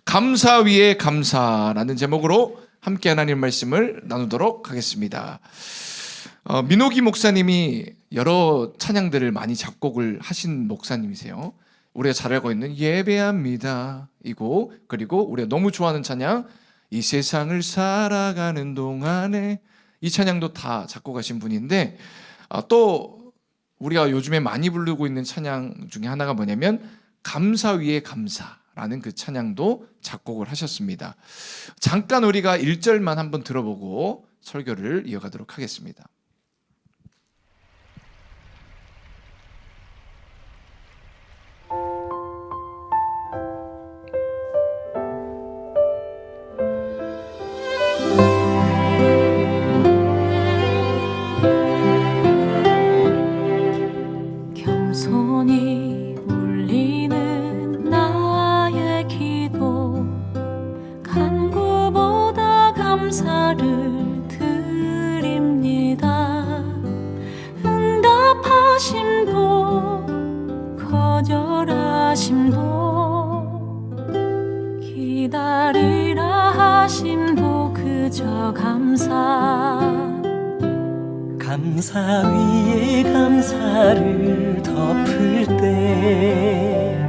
감사 위에 감사라는 제목으로 함께 하나님 말씀을 나누도록 하겠습니다. 민호기 목사님이 여러 찬양들을 많이 작곡을 하신 목사님이세요. 우리가 잘 알고 있는 예배합니다 이고, 그리고 우리가 너무 좋아하는 찬양 이 세상을 살아가는 동안에, 이 찬양도 다 작곡하신 분인데, 또 우리가 요즘에 많이 부르고 있는 찬양 중에 하나가 뭐냐면 감사 위에 감사라는 그 찬양도 작곡을 하셨습니다. 잠깐 우리가 1절만 한번 들어보고 설교를 이어가도록 하겠습니다. 겸손히 올리는 나의 기도, 간구보다 감사를 드립니다. 응답하심도 거절하심도 기다리라 하심도 그저 감사. 감사 위에 감사를 덮을 때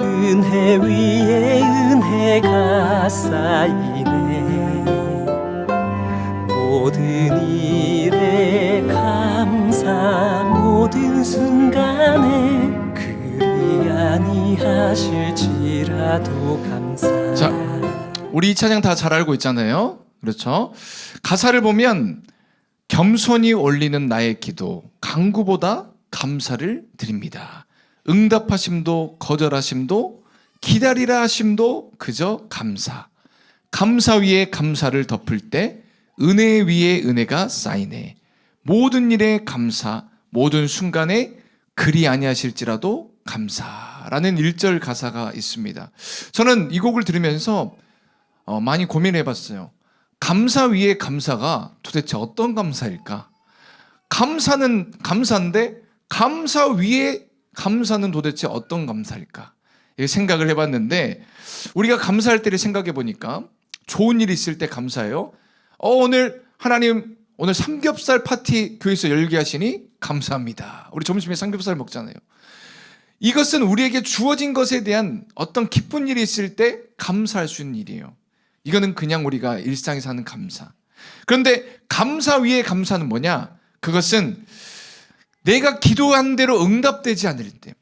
은혜 위에 은혜가 쌓이네. 모든 일에 감사, 모든 순간에 그리 아니하실지라도 감사. 자, 우리 이 찬양 다 잘 알고 있잖아요. 그렇죠? 가사를 보면 겸손히 올리는 나의 기도, 간구보다 감사를 드립니다. 응답하심도 거절하심도 기다리라 하심도 그저 감사. 감사 위에 감사를 덮을 때 은혜 위에 은혜가 쌓이네. 모든 일에 감사, 모든 순간에 그리 아니하실지라도 감사라는 1절 가사가 있습니다. 저는 이 곡을 들으면서 많이 고민해 봤어요. 감사 위에 감사가 도대체 어떤 감사일까? 감사는 감사인데 감사 위에 감사는 도대체 어떤 감사일까? 생각을 해봤는데, 우리가 감사할 때를 생각해 보니까 좋은 일이 있을 때 감사해요. 오늘 하나님 오늘 삼겹살 파티 교회에서 열게 하시니 감사합니다. 우리 점심에 삼겹살 먹잖아요. 이것은 우리에게 주어진 것에 대한 어떤 기쁜 일이 있을 때 감사할 수 있는 일이에요. 이거는 그냥 우리가 일상에서 하는 감사. 그런데 감사 위에 감사는 뭐냐? 그것은 내가 기도한 대로 응답되지 않을 때,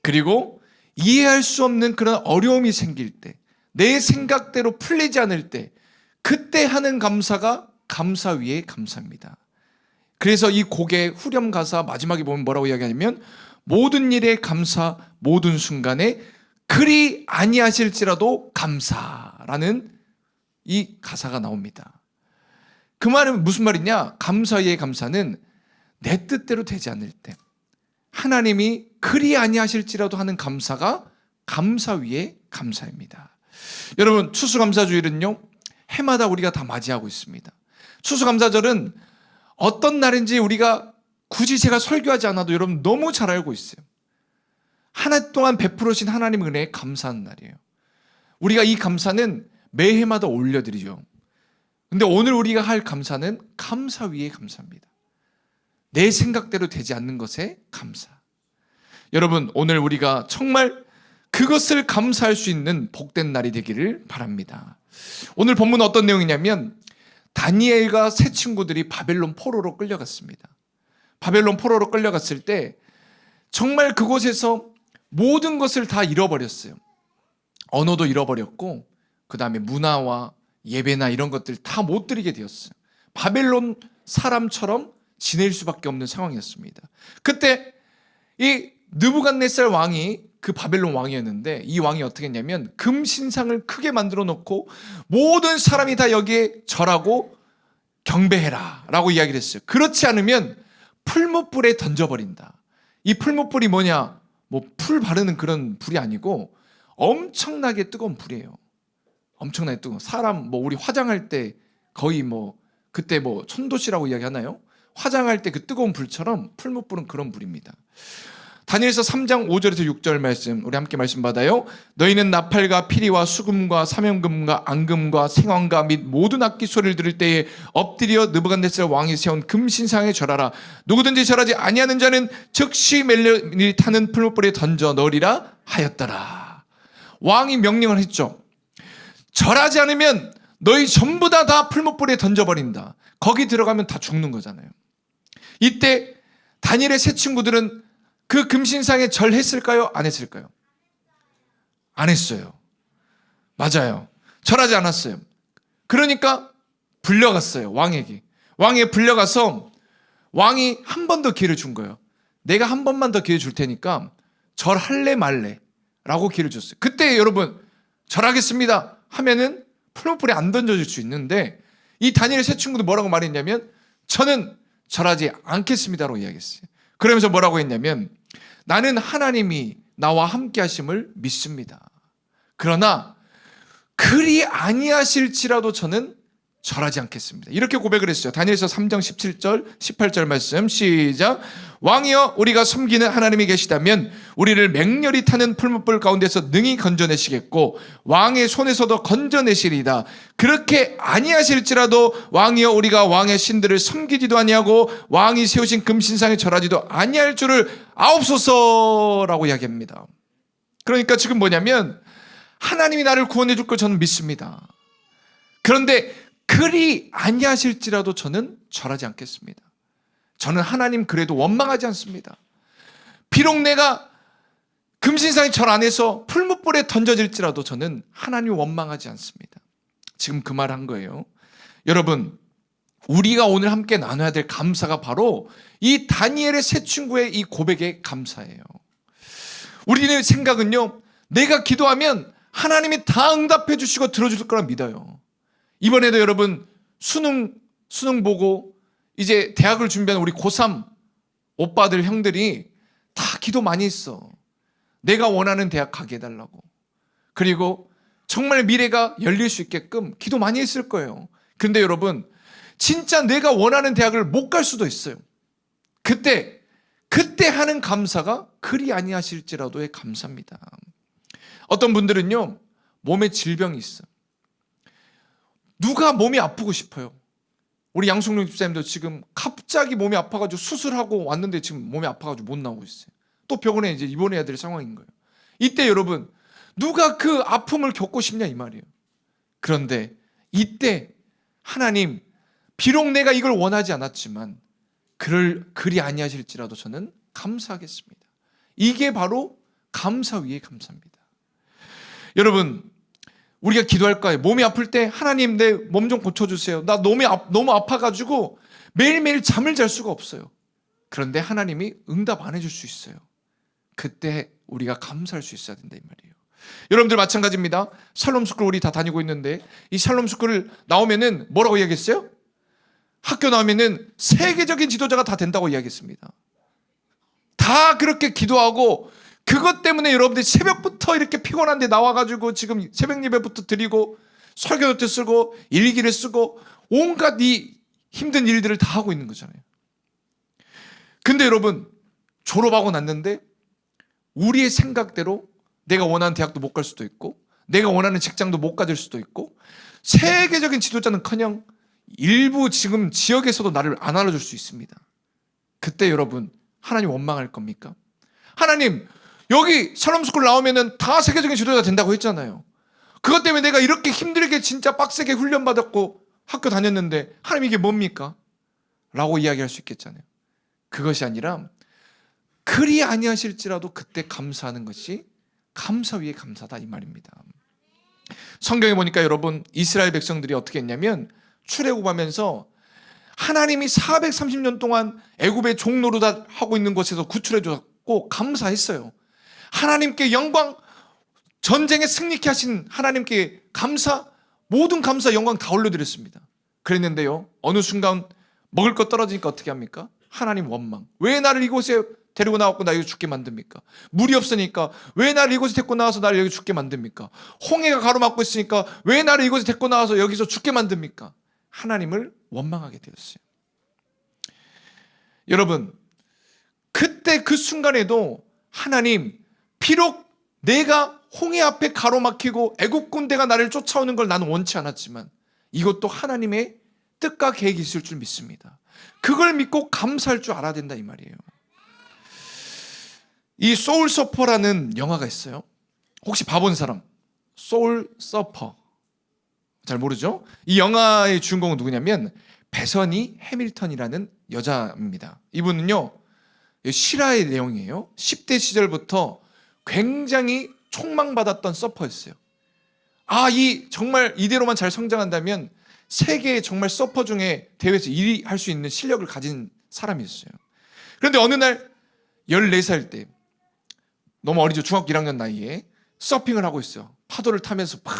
그리고 이해할 수 없는 그런 어려움이 생길 때, 내 생각대로 풀리지 않을 때, 그때 하는 감사가 감사 위에 감사입니다. 그래서 이 곡의 후렴 가사 마지막에 보면 뭐라고 이야기하냐면 모든 일에 감사, 모든 순간에 그리 아니하실지라도 감사라는 이 가사가 나옵니다. 그 말은 무슨 말이냐? 감사 위에 감사는 내 뜻대로 되지 않을 때, 하나님이 그리 아니하실지라도 하는 감사가 감사 위에 감사입니다. 여러분, 추수감사주일은요, 해마다 우리가 다 맞이하고 있습니다. 추수감사절은 어떤 날인지 우리가 굳이 제가 설교하지 않아도 여러분 너무 잘 알고 있어요. 한 해 동안 베풀으신 하나님 은혜에 감사하는 날이에요. 우리가 이 감사는 매해마다 올려드리죠. 근데 오늘 우리가 할 감사는 감사 위에 감사입니다. 내 생각대로 되지 않는 것에 감사. 여러분, 오늘 우리가 정말 그것을 감사할 수 있는 복된 날이 되기를 바랍니다. 오늘 본문은 어떤 내용이냐면 다니엘과 세 친구들이 바벨론 포로로 끌려갔습니다. 바벨론 포로로 끌려갔을 때 정말 그곳에서 모든 것을 다 잃어버렸어요. 언어도 잃어버렸고, 그 다음에 문화와 예배나 이런 것들 다 못 드리게 되었어요. 바벨론 사람처럼 지낼 수밖에 없는 상황이었습니다. 그때 이 느부갓네살 왕이 그 바벨론 왕이었는데, 이 왕이 어떻게 했냐면 금신상을 크게 만들어 놓고 모든 사람이 다 여기에 절하고 경배해라 라고 이야기를 했어요. 그렇지 않으면 풀무불에 던져버린다. 이 풀무불이 뭐냐? 뭐 풀 바르는 그런 불이 아니고 엄청나게 뜨거운 불이에요. 엄청나게 뜨거운. 사람 뭐 우리 화장할 때 거의 뭐 그때 뭐 천도씨라고 이야기하나요? 화장할 때 그 뜨거운 불처럼 풀무불은 그런 불입니다. 다니엘서 3장 5절에서 6절 말씀 우리 함께 말씀 받아요. 너희는 나팔과 피리와 수금과 사명금과 앙금과 생황과 및 모든 악기 소리를 들을 때에 엎드려 느부갓네살 왕이 세운 금신상에 절하라. 누구든지 절하지 아니하는 자는 즉시 멜련이 타는 풀무불에 던져 넣으리라 하였더라. 왕이 명령을 했죠. 절하지 않으면 너희 전부 다 풀무불에 던져버린다. 거기 들어가면 다 죽는 거잖아요. 이때 다니엘의 세 친구들은 그 금신상에 절했을까요? 안 했을까요? 안 했어요. 맞아요. 절하지 않았어요. 그러니까 불려갔어요. 왕에게. 왕에 불려가서 왕이 한 번 더 기회를 준 거예요. 내가 한 번만 더 기회 줄 테니까 절할래 말래 라고 기회를 줬어요. 그때 여러분 절하겠습니다 하면은 풀무불에 안 던져질 수 있는데 이 다니엘의 세 친구도 뭐라고 말했냐면 저는 절하지 않겠습니다라고 이야기했어요. 그러면서 뭐라고 했냐면 나는 하나님이 나와 함께 하심을 믿습니다. 그러나 그리 아니하실지라도 저는 절하지 않겠습니다. 이렇게 고백을 했어요. 다니엘서 3장 17절 18절 말씀 시작. 왕이여 우리가 섬기는 하나님이 계시다면 우리를 맹렬히 타는 풀무불 가운데서 능히 건져내시겠고 왕의 손에서도 건져내시리이다. 그렇게 아니하실지라도 왕이여 우리가 왕의 신들을 섬기지도 아니하고 왕이 세우신 금신상에 절하지도 아니할 줄을 아옵소서라고 이야기합니다. 그러니까 지금 뭐냐면 하나님이 나를 구원해 줄 걸 저는 믿습니다. 그런데 그리 아니하실지라도 저는 절하지 않겠습니다. 저는 하나님 그래도 원망하지 않습니다. 비록 내가 금신상에 절 안 해서 풀무불에 던져질지라도 저는 하나님 원망하지 않습니다. 지금 그 말 한 거예요. 여러분 우리가 오늘 함께 나눠야 될 감사가 바로 이 다니엘의 세 친구의 이 고백의 감사예요. 우리의 생각은요, 내가 기도하면 하나님이 다 응답해 주시고 들어줄 거라 믿어요. 이번에도 여러분 수능 보고 이제 대학을 준비하는 우리 고3 오빠들 형들이 다 기도 많이 했어. 내가 원하는 대학 가게 해달라고. 그리고 정말 미래가 열릴 수 있게끔 기도 많이 했을 거예요. 근데 여러분 진짜 내가 원하는 대학을 못 갈 수도 있어요. 그때 하는 감사가 그리 아니하실지라도의 감사입니다. 어떤 분들은요 몸에 질병이 있어. 누가 몸이 아프고 싶어요. 우리 양성룡 집사님도 지금 갑자기 몸이 아파가지고 수술하고 왔는데 지금 몸이 아파가지고 못 나오고 있어요. 또 병원에 이제 입원해야 될 상황인 거예요. 이때 여러분 누가 그 아픔을 겪고 싶냐 이 말이에요. 그런데 이때 하나님 비록 내가 이걸 원하지 않았지만 그리 아니하실지라도 저는 감사하겠습니다. 이게 바로 감사 위의 감사입니다. 여러분 우리가 기도할까요? 몸이 아플 때 하나님 내 몸 좀 고쳐주세요. 나 너무 아파가지고 매일매일 잠을 잘 수가 없어요. 그런데 하나님이 응답 안 해줄 수 있어요. 그때 우리가 감사할 수 있어야 된다 이 말이에요. 여러분들 마찬가지입니다. 샬롬 스쿨 우리 다 다니고 있는데 이 샬롬 스쿨을 나오면은 뭐라고 이야기했어요? 학교 나오면은 세계적인 지도자가 다 된다고 이야기했습니다. 다 그렇게 기도하고 그것 때문에 여러분들이 새벽부터 이렇게 피곤한데 나와가지고 지금 새벽 예배부터 드리고 설교노트 쓰고 일기를 쓰고 온갖 이 힘든 일들을 다 하고 있는 거잖아요. 근데 여러분 졸업하고 났는데 우리의 생각대로 내가 원하는 대학도 못 갈 수도 있고 내가 원하는 직장도 못 가질 수도 있고 세계적인 지도자는커녕 일부 지금 지역에서도 나를 안 알아줄 수 있습니다. 그때 여러분 하나님 원망할 겁니까? 하나님 여기 샬롬스쿨 나오면은 다 세계적인 지도자 된다고 했잖아요. 그것 때문에 내가 이렇게 힘들게 진짜 빡세게 훈련받았고 학교 다녔는데 하나님 이게 뭡니까? 라고 이야기할 수 있겠잖아요. 그것이 아니라 그리 아니하실지라도 그때 감사하는 것이 감사 위에 감사다 이 말입니다. 성경에 보니까 여러분 이스라엘 백성들이 어떻게 했냐면 출애굽하면서 하나님이 430년 동안 애굽의 종노릇 하고 있는 곳에서 구출해 줬고 감사했어요. 하나님께 영광, 전쟁에 승리케 하신 하나님께 감사, 모든 감사 영광 다 올려드렸습니다. 그랬는데요 어느 순간 먹을 것 떨어지니까 어떻게 합니까? 하나님 원망. 왜 나를 이곳에 데리고 나왔고 나 여기 죽게 만듭니까? 물이 없으니까 왜 나를 이곳에 데리고 나와서 나를 여기 죽게 만듭니까? 홍해가 가로막고 있으니까 왜 나를 이곳에 데리고 나와서 여기서 죽게 만듭니까? 하나님을 원망하게 되었어요. 여러분 그때 그 순간에도 하나님, 비록 내가 홍해 앞에 가로막히고 애국 군대가 나를 쫓아오는 걸 나는 원치 않았지만 이것도 하나님의 뜻과 계획이 있을 줄 믿습니다. 그걸 믿고 감사할 줄 알아야 된다 이 말이에요. 이 소울 서퍼라는 영화가 있어요. 혹시 봐본 사람? 소울 서퍼 잘 모르죠? 이 영화의 주인공은 누구냐면 베서니 해밀턴이라는 여자입니다. 이분은요 실화의 내용이에요. 10대 시절부터 굉장히 촉망받았던 서퍼였어요. 이 정말 이대로만 잘 성장한다면 세계의 정말 서퍼 중에 대회에서 1위 할 수 있는 실력을 가진 사람이었어요. 그런데 어느 날 14살 때 너무 어리죠. 중학교 1학년 나이에 서핑을 하고 있어요. 파도를 타면서 막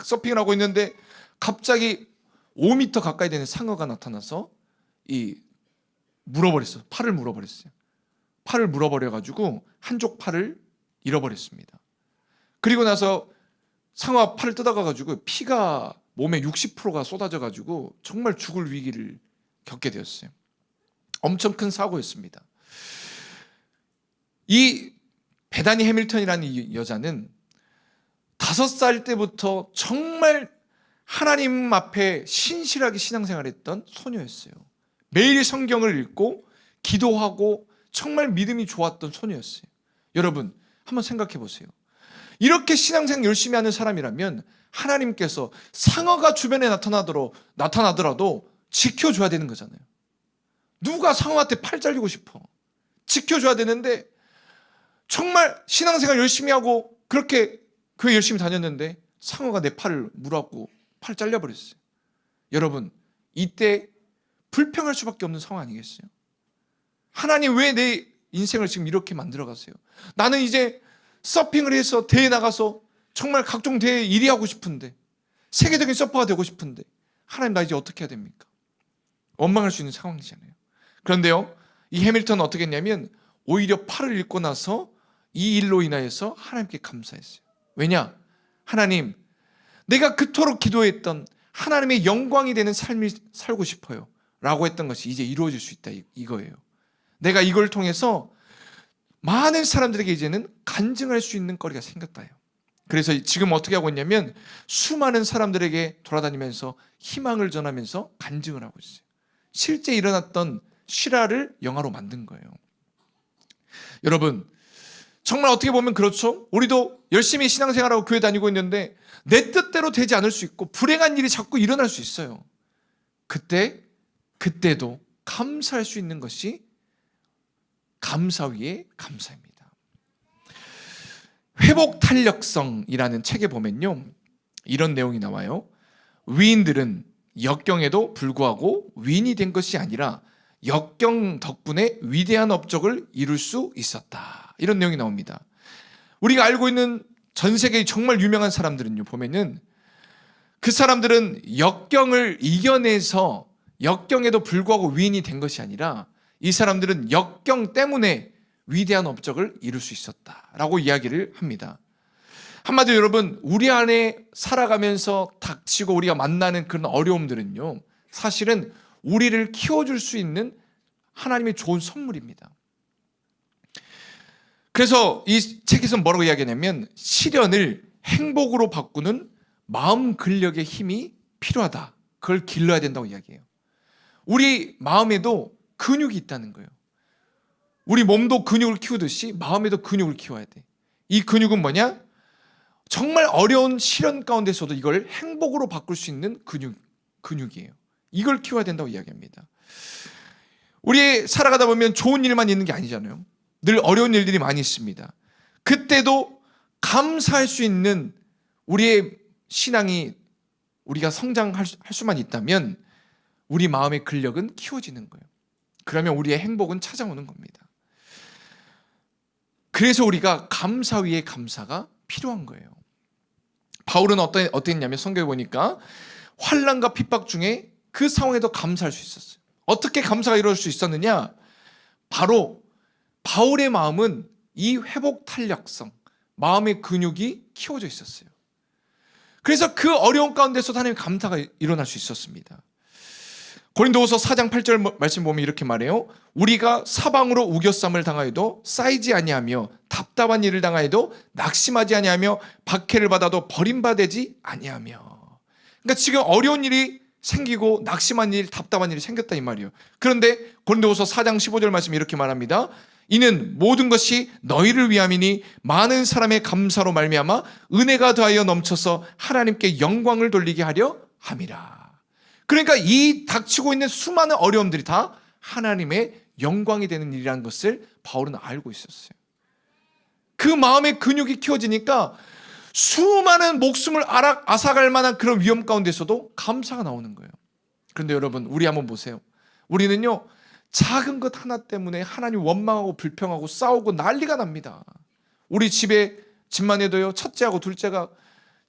서핑을 하고 있는데 갑자기 5m 가까이 되는 상어가 나타나서 물어버렸어요. 팔을 물어버렸어요. 팔을 물어버려가지고 한쪽 팔을 잃어버렸습니다. 그리고 나서 상어가 팔을 뜯어가가지고 피가 몸의 60%가 쏟아져가지고 정말 죽을 위기를 겪게 되었어요. 엄청 큰 사고였습니다. 이 베다니 해밀턴이라는 이 여자는 5살 때부터 정말 하나님 앞에 신실하게 신앙생활했던 소녀였어요. 매일 성경을 읽고 기도하고 정말 믿음이 좋았던 소녀였어요. 여러분 한번 생각해 보세요. 이렇게 신앙생활 열심히 하는 사람이라면 하나님께서 상어가 주변에 나타나더라도 지켜줘야 되는 거잖아요. 누가 상어한테 팔 잘리고 싶어? 지켜줘야 되는데 정말 신앙생활 열심히 하고 그렇게 교회 열심히 다녔는데 상어가 내 팔을 물었고 팔 잘려버렸어요. 여러분 이때 불평할 수밖에 없는 상황 아니겠어요? 하나님 왜 내 인생을 지금 이렇게 만들어 가세요? 나는 이제 서핑을 해서 대회 나가서 정말 각종 대회에 1위 하고 싶은데 세계적인 서퍼가 되고 싶은데 하나님 나 이제 어떻게 해야 됩니까? 원망할 수 있는 상황이잖아요. 그런데요 이 해밀턴은 어떻게 했냐면 오히려 팔을 잃고 나서 이 일로 인하여서 하나님께 감사했어요. 왜냐? 하나님 내가 그토록 기도했던 하나님의 영광이 되는 삶을 살고 싶어요 라고 했던 것이 이제 이루어질 수 있다 이거예요. 내가 이걸 통해서 많은 사람들에게 이제는 간증할 수 있는 거리가 생겼다요. 그래서 지금 어떻게 하고 있냐면 수많은 사람들에게 돌아다니면서 희망을 전하면서 간증을 하고 있어요. 실제 일어났던 실화를 영화로 만든 거예요. 여러분 정말 어떻게 보면 그렇죠. 우리도 열심히 신앙생활하고 교회 다니고 있는데 내 뜻대로 되지 않을 수 있고 불행한 일이 자꾸 일어날 수 있어요. 그때도 감사할 수 있는 것이 감사 위에 감사입니다. 회복 탄력성이라는 책에 보면요 이런 내용이 나와요. 위인들은 역경에도 불구하고 위인이 된 것이 아니라 역경 덕분에 위대한 업적을 이룰 수 있었다. 이런 내용이 나옵니다. 우리가 알고 있는 전 세계의 정말 유명한 사람들은요 보면은 그 사람들은 역경을 이겨내서 역경에도 불구하고 위인이 된 것이 아니라 이 사람들은 역경 때문에 위대한 업적을 이룰 수 있었다라고 이야기를 합니다. 한마디로 여러분 우리 안에 살아가면서 닥치고 우리가 만나는 그런 어려움들은요 사실은 우리를 키워줄 수 있는 하나님의 좋은 선물입니다. 그래서 이 책에서 뭐라고 이야기하냐면 시련을 행복으로 바꾸는 마음 근력의 힘이 필요하다. 그걸 길러야 된다고 이야기해요. 우리 마음에도 근육이 있다는 거예요. 우리 몸도 근육을 키우듯이 마음에도 근육을 키워야 돼. 이 근육은 뭐냐? 정말 어려운 시련 가운데서도 이걸 행복으로 바꿀 수 있는 근육이에요. 이걸 키워야 된다고 이야기합니다. 우리 살아가다 보면 좋은 일만 있는 게 아니잖아요. 늘 어려운 일들이 많이 있습니다. 그때도 감사할 수 있는 우리의 신앙이 우리가 성장할 수만 있다면 우리 마음의 근력은 키워지는 거예요. 그러면 우리의 행복은 찾아오는 겁니다. 그래서 우리가 감사 위에 감사가 필요한 거예요. 바울은 어땠냐면 성경에 보니까 환난과 핍박 중에 그 상황에도 감사할 수 있었어요. 어떻게 감사가 이루어질 수 있었느냐? 바로 바울의 마음은 이 회복 탄력성, 마음의 근육이 키워져 있었어요. 그래서 그 어려운 가운데서 하나님의 감사가 일어날 수 있었습니다. 고린도후서 4장 8절 말씀 보면 이렇게 말해요. 우리가 사방으로 우겨쌈을 당하여도 쌓이지 아니하며 답답한 일을 당하여도 낙심하지 아니하며 박해를 받아도 버림받지 아니하며. 그러니까 지금 어려운 일이 생기고 낙심한 일, 답답한 일이 생겼다 이 말이에요. 그런데 고린도후서 4장 15절 말씀이 이렇게 말합니다. 이는 모든 것이 너희를 위함이니 많은 사람의 감사로 말미암아 은혜가 더하여 넘쳐서 하나님께 영광을 돌리게 하려 함이라. 그러니까 이 닥치고 있는 수많은 어려움들이 다 하나님의 영광이 되는 일이라는 것을 바울은 알고 있었어요. 그 마음의 근육이 키워지니까 수많은 목숨을 앗아갈 만한 그런 위험 가운데서도 감사가 나오는 거예요. 그런데 여러분, 우리 한번 보세요. 우리는요, 작은 것 하나 때문에 하나님 원망하고 불평하고 싸우고 난리가 납니다. 우리 집만 해도요, 첫째하고 둘째가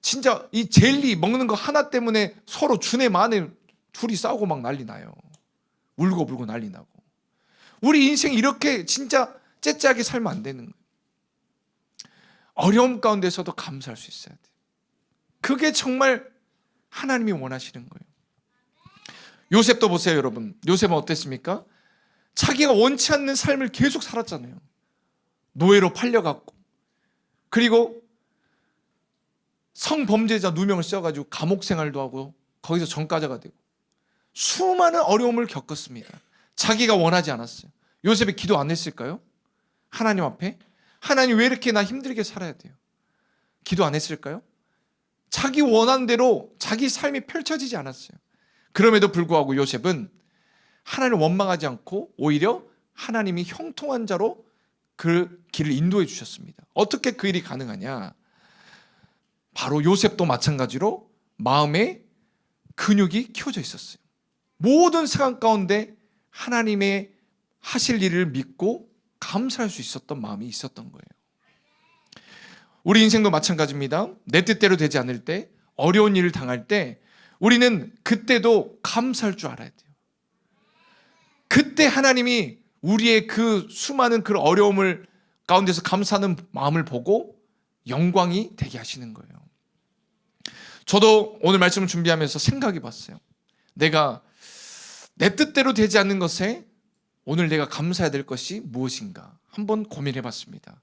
진짜 이 젤리 먹는 거 하나 때문에 서로 주내 만에 둘이 싸우고 막 난리 나요. 울고불고 난리 나고. 우리 인생 이렇게 진짜 째째하게 살면 안 되는 거예요. 어려움 가운데서도 감사할 수 있어야 돼요. 그게 정말 하나님이 원하시는 거예요. 요셉도 보세요, 여러분. 요셉은 어땠습니까? 자기가 원치 않는 삶을 계속 살았잖아요. 노예로 팔려갔고, 그리고 성범죄자 누명을 씌워가지고 감옥 생활도 하고 거기서 전과자가 되고 수많은 어려움을 겪었습니다. 자기가 원하지 않았어요. 요셉이 기도 안 했을까요? 하나님 앞에 하나님 왜 이렇게 나 힘들게 살아야 돼요? 기도 안 했을까요? 자기 원하는 대로 자기 삶이 펼쳐지지 않았어요. 그럼에도 불구하고 요셉은 하나님을 원망하지 않고 오히려 하나님이 형통한 자로 그 길을 인도해 주셨습니다. 어떻게 그 일이 가능하냐? 바로 요셉도 마찬가지로 마음에 근육이 키워져 있었어요. 모든 상황 가운데 하나님의 하실 일을 믿고 감사할 수 있었던 마음이 있었던 거예요. 우리 인생도 마찬가지입니다. 내 뜻대로 되지 않을 때, 어려운 일을 당할 때 우리는 그때도 감사할 줄 알아야 돼요. 그때 하나님이 우리의 그 수많은 그 어려움을 가운데서 감사하는 마음을 보고 영광이 되게 하시는 거예요. 저도 오늘 말씀을 준비하면서 생각해 봤어요. 내가 내 뜻대로 되지 않는 것에 오늘 내가 감사해야 될 것이 무엇인가 한번 고민해 봤습니다.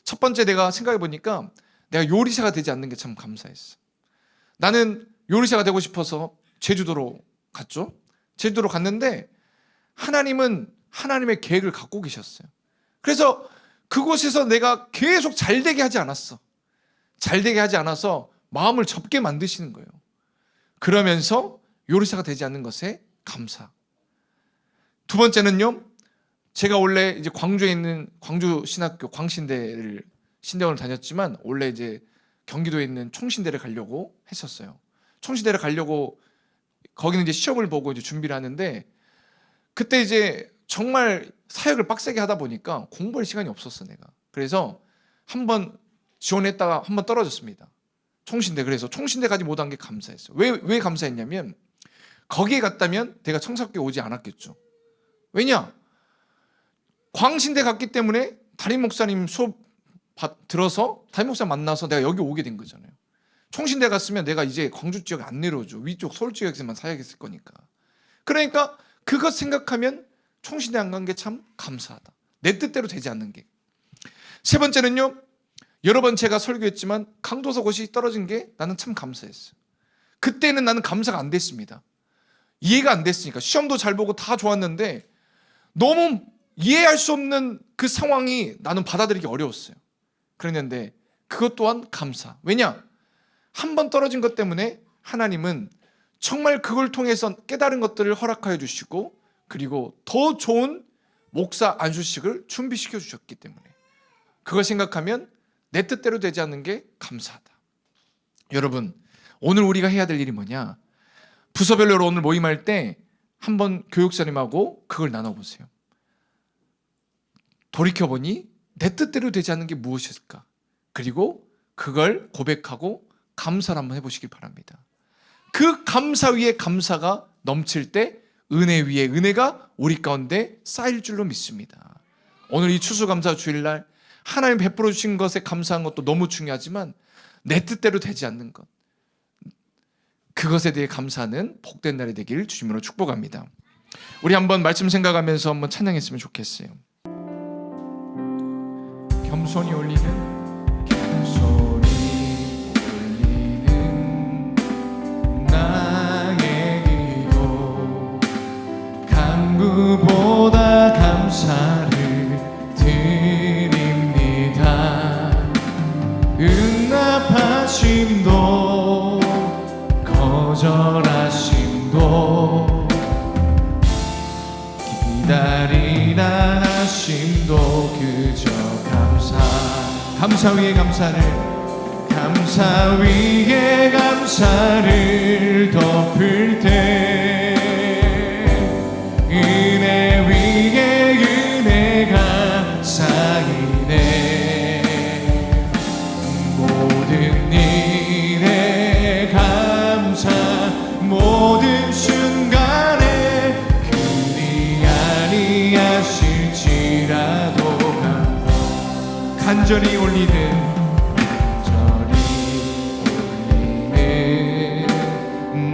첫 번째, 내가 생각해 보니까 내가 요리사가 되지 않는 게 참 감사했어. 나는 요리사가 되고 싶어서 제주도로 갔죠. 제주도로 갔는데 하나님은 하나님의 계획을 갖고 계셨어요. 그래서 그곳에서 내가 계속 잘되게 하지 않았어. 잘되게 하지 않아서 마음을 접게 만드시는 거예요. 그러면서 요리사가 되지 않는 것에 감사. 두 번째는요, 제가 원래 이제 광주에 있는 광주 신학교 광신대를 신대원을 다녔지만 원래 이제 경기도에 있는 총신대를 가려고 했었어요. 총신대를 가려고 거기는 이제 시험을 보고 이제 준비를 하는데 그때 이제 정말 사역을 빡세게 하다 보니까 공부할 시간이 없었어 내가. 그래서 한번 지원했다가 한번 떨어졌습니다. 총신대. 그래서 총신대 가지 못한 게 감사했어요. 왜 감사했냐면 거기에 갔다면 내가 청사교회 오지 않았겠죠. 왜냐? 광신대 갔기 때문에 담임 목사님 수업 들어서 담임 목사 만나서 내가 여기 오게 된 거잖아요. 총신대 갔으면 내가 이제 광주 지역에 안 내려오죠. 위쪽 서울 지역에서만 사역했을 거니까. 그러니까 그것 생각하면 총신대 안 간 게 참 감사하다. 내 뜻대로 되지 않는 게. 세 번째는요, 여러 번 제가 설교했지만 강도서 고시 떨어진 게 나는 참 감사했어요. 그때는 나는 감사가 안 됐습니다. 이해가 안 됐으니까. 시험도 잘 보고 다 좋았는데 너무 이해할 수 없는 그 상황이 나는 받아들이기 어려웠어요. 그랬는데 그것 또한 감사. 왜냐? 한 번 떨어진 것 때문에 하나님은 정말 그걸 통해서 깨달은 것들을 허락하여 주시고 그리고 더 좋은 목사 안수식을 준비시켜 주셨기 때문에 그걸 생각하면 내 뜻대로 되지 않는 게 감사하다. 여러분, 오늘 우리가 해야 될 일이 뭐냐? 부서별로 오늘 모임할 때 한번 교육사님하고 그걸 나눠보세요. 돌이켜보니 내 뜻대로 되지 않는 게 무엇일까? 그리고 그걸 고백하고 감사를 한번 해보시길 바랍니다. 그 감사 위에 감사가 넘칠 때 은혜 위에 은혜가 우리 가운데 쌓일 줄로 믿습니다. 오늘 이 추수감사 주일날 하나님 베풀어 주신 것에 감사한 것도 너무 중요하지만 내 뜻대로 되지 않는 것, 그것에 대해 감사하는 복된 날이 되길 주님으로 축복합니다. 우리 한번 말씀 생각하면서 한번 찬양했으면 좋겠어요. 겸손히 올리는 나의 기도 간구보다 감사를 드립니다. 응답하심도 거절하심도 기다리라 하심도 그저 감사 위에 감사를 덮을 때 은혜 위에 은혜가 쌓이네. 모든 일에 감사 모든 순간에 그리 아니하실지라도 간절히 올리는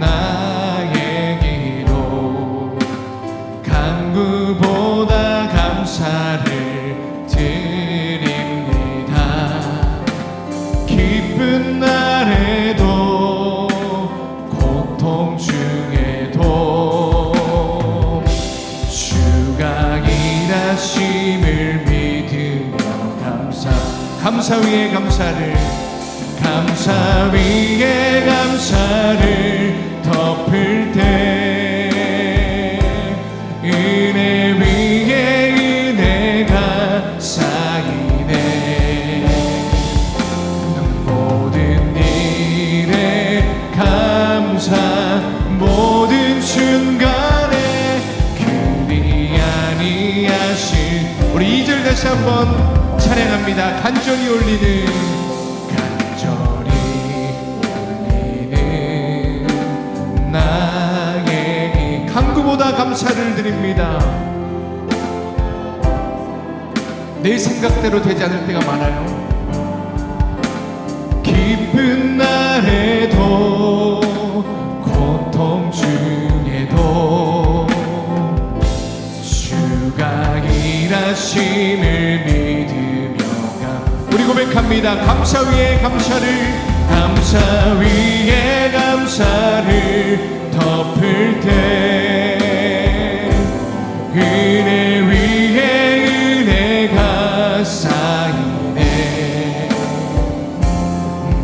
나의 기도 간구보다 감사를 드립니다. 기쁜 날에도 고통 중에도 주가 일하심을 믿으며 감사 위에 감사를 덮을 때 은혜 위에 은혜가 쌓이네. 모든 일에 감사 모든 순간에 그리 아니하신 우리 2절 다시 한번 찬양합니다. 간절히 올리는 나의 간구보다 감사를 드립니다. 내 생각대로 되지 않을 때가 많아요. 기쁜 날에도 고통 중에도 주가 일하심을 믿으며 우리 고백합니다. 감사 위에 감사를 덮을 때 은혜 위에 은혜가 쌓이네.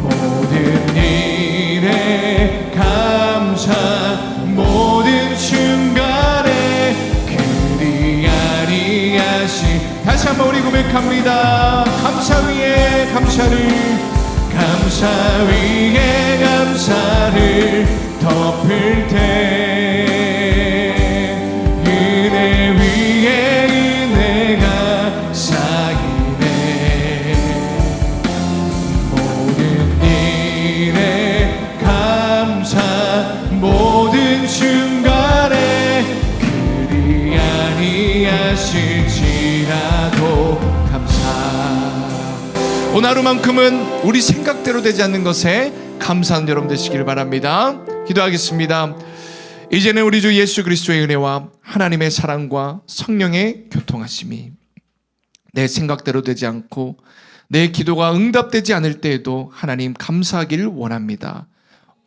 모든 일에 감사 모든 순간에 그리 아니하시 다시 한번 우리 고백합니다. 감사 위에 감사를 덮을 때 은혜 위에 은혜가 쌓이네. 모든 일에 감사 모든 순간에 그리 아니하실지라도 오늘 하루만큼은 우리 생각대로 되지 않는 것에 감사하는 여러분 되시길 바랍니다. 기도하겠습니다. 이제는 우리 주 예수 그리스도의 은혜와 하나님의 사랑과 성령의 교통하심이 내 생각대로 되지 않고 내 기도가 응답되지 않을 때에도 하나님 감사하기를 원합니다.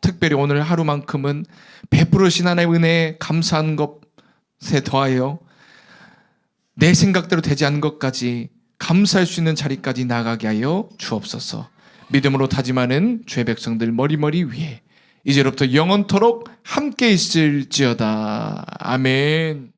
특별히 오늘 하루만큼은 베푸르신 하나님의 은혜에 감사한 것에 더하여 내 생각대로 되지 않은 것까지 감사할 수 있는 자리까지 나가게 하여 주옵소서. 믿음으로 다짐하는 주의 백성들 머리머리 위에 이제로부터 영원토록 함께 있을지어다. 아멘.